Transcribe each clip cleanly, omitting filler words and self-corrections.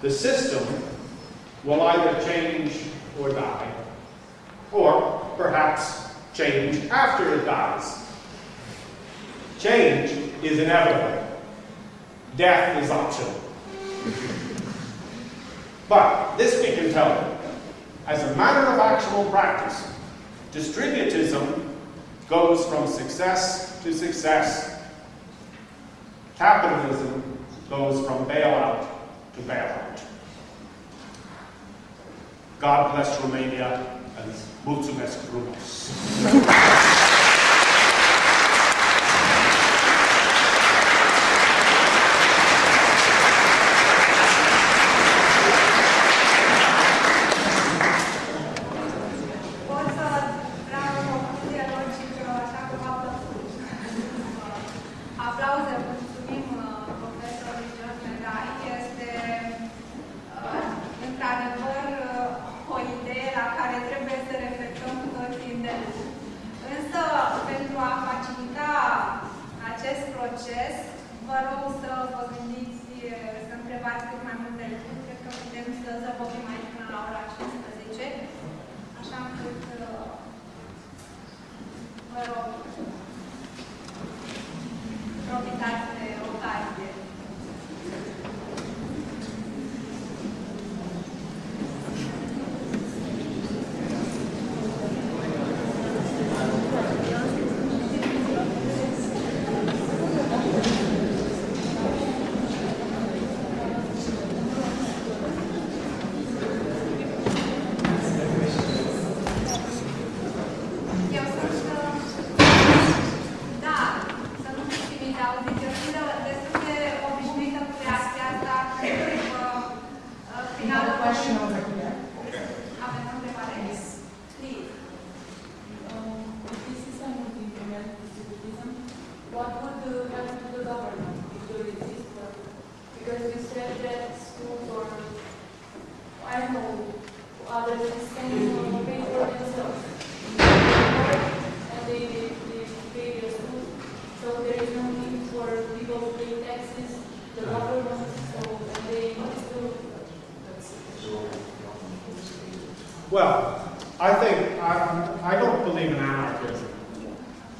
the system will either change or die, or perhaps change after it dies. Change is inevitable. Death is optional. But this we can tell you. As a matter of actual practice, distributism goes from success to success. Capitalism goes from bailout to bailout. God bless Romania and mulțumesc frumos. Well, I don't believe in anarchism.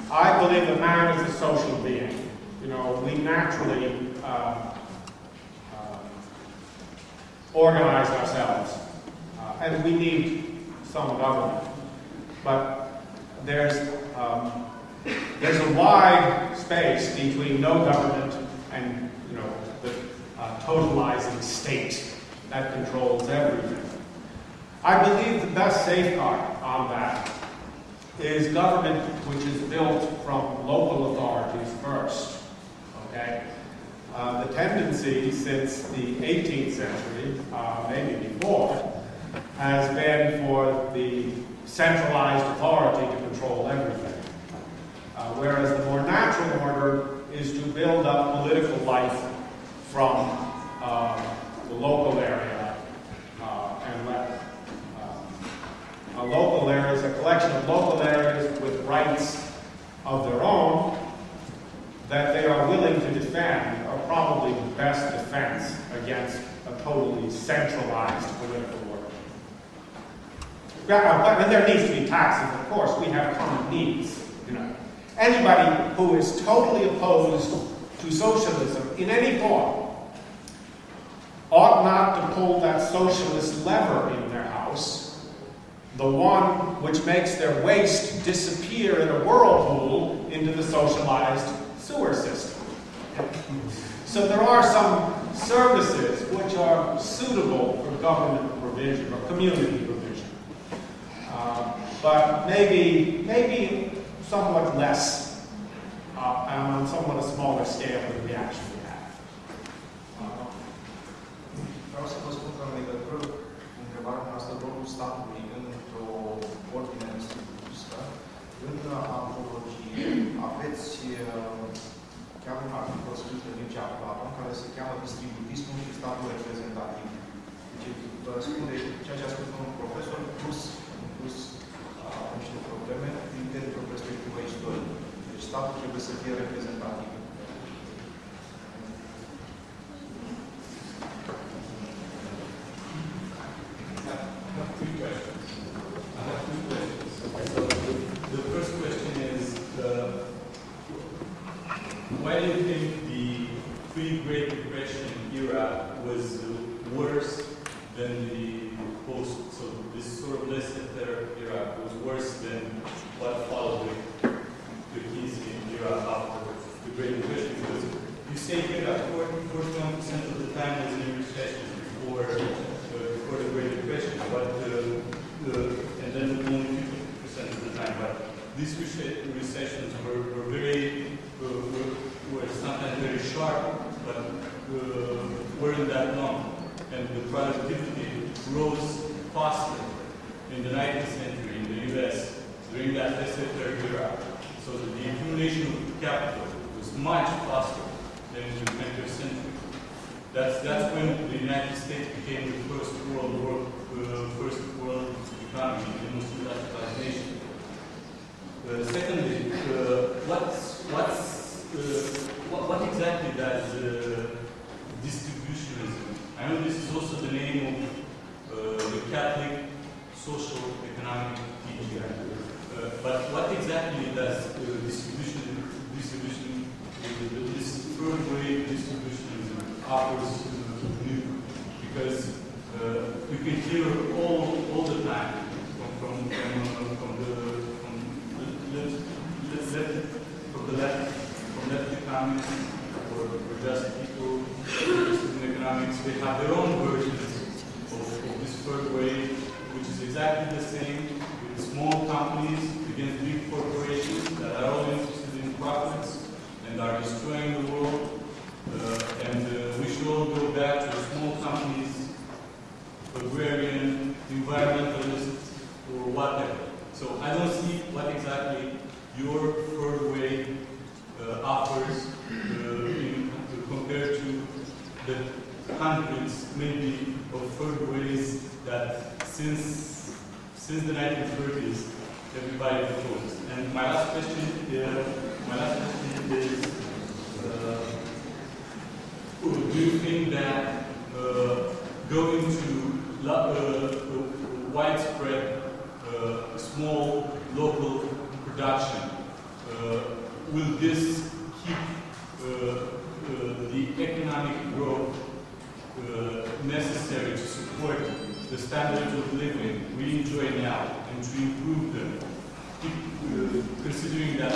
I believe that man is a social being. You know, we naturally organize ourselves, and we need some government. But there's a wide space between no government and, you know, the totalizing state that controls everything. I believe the best safeguard on that is government which is built from local authorities first. Okay? The tendency since the 18th century, maybe before, has been for the centralized authority to control everything. Whereas the more natural order is to build up political life from the local area and let a local area is a collection of local areas with rights of their own that they are willing to defend are probably the best defense against a totally centralized political order. And there needs to be taxes, of course. We have common needs. You know, anybody who is totally opposed to socialism in any form ought not to pull that socialist lever in their house, the one which makes their waste disappear in a whirlpool into the socialized sewer system. So there are some services which are suitable for government provision or community provision, but maybe somewhat less on somewhat a smaller scale than we actually have. Vreau să vă spun că în legătură cu întrebarea noastră, rolul statului într-o ordine distributistă, în antologie aveți chiar un articol scris de legea Platon care se cheamă Distributismul și statul reprezentativ. Deci vă răspunde ceea ce a spus un profesor plus niște probleme dintr-o perspectivă istorică. Deci statul trebuie să fie reprezentativ. pre-Great Depression era was worse than the post, so this sort of laissez-faire era was worse than what followed the Keynesian era after the Great Depression, because you say here that 41% of the time was in recession before the Great Depression, but and then only 50% of the time. But these recessions were sometimes very sharp, but weren't that long, and the productivity rose faster in the 19th century in the U.S. during that laissez-faire era. So the accumulation of capital was much faster than in the 20th century. That's when the United States became the first world economy, the most industrialized nation. Secondly, what exactly does distributionism? I know this is also the name of the Catholic social economic teaching. But what exactly does this third wave distributionism offers new? Because you can hear all the time from the left economists or just people interested in economics. They have their own versions of this third wave, which is exactly the same with small companies against big corporations that are all interested in profits and are destroying the world. We should all go back to small companies, agrarian, environmentalists, or whatever. So I don't see what exactly your third wave offers compared to the hundreds, maybe, of third waves that since the 1930s everybody proposed. And my last question is, do you think that going to widespread small local production, will this keep the economic growth necessary to support the standards of living we enjoy now and to improve them, considering that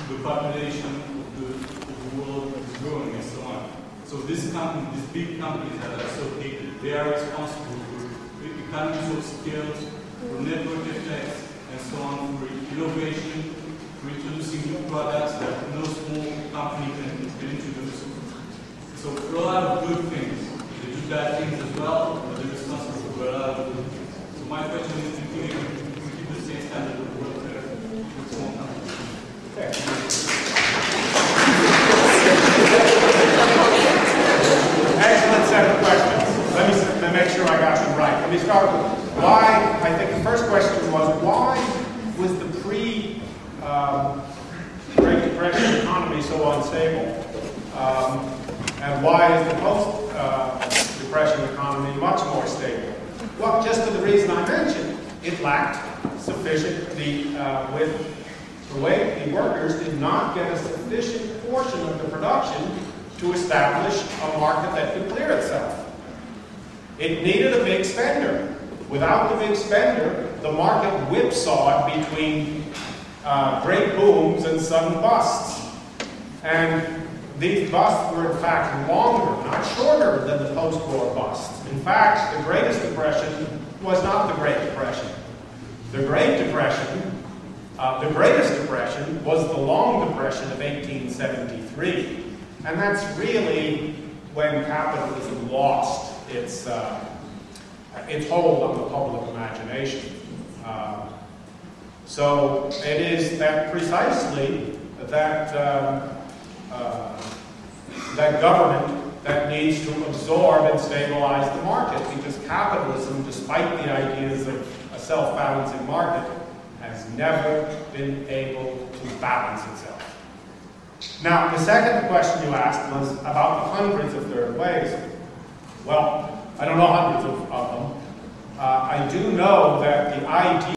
the population of the world is growing and so on? So these big companies that are so hated, they are responsible for economies of scale, for network effects, and so on, for innovation, for introducing new products that no small company can introduce. So for a lot of good things, they do bad things as well, but they're responsible for a lot of good things. So my question is, do you think we keep the same standard of welfare with small companies? Okay. Excellent set of questions. Let me make sure I got them right. Let me start with why. I think the first question was, why was the Great Depression economy so unstable? And why is the post-Depression economy much more stable? Well, just for the reason I mentioned. It lacked sufficient, the workers did not get a sufficient portion of the production to establish a market that could clear itself. It needed a big spender. Without the big spender, the market whipsawed between great booms and sudden busts. And these busts were in fact longer, not shorter than the post-war busts. In fact, the greatest depression was not the Great Depression. The greatest depression was the Long Depression of 1873. And that's really when capitalism lost its hold on the public imagination. So it is that precisely that that government that needs to absorb and stabilize the market, because capitalism, despite the ideas of a self-balancing market, has never been able to balance itself. Now, the second question you asked was about the hundreds of third ways. Well, I don't know hundreds of them. I do know that the idea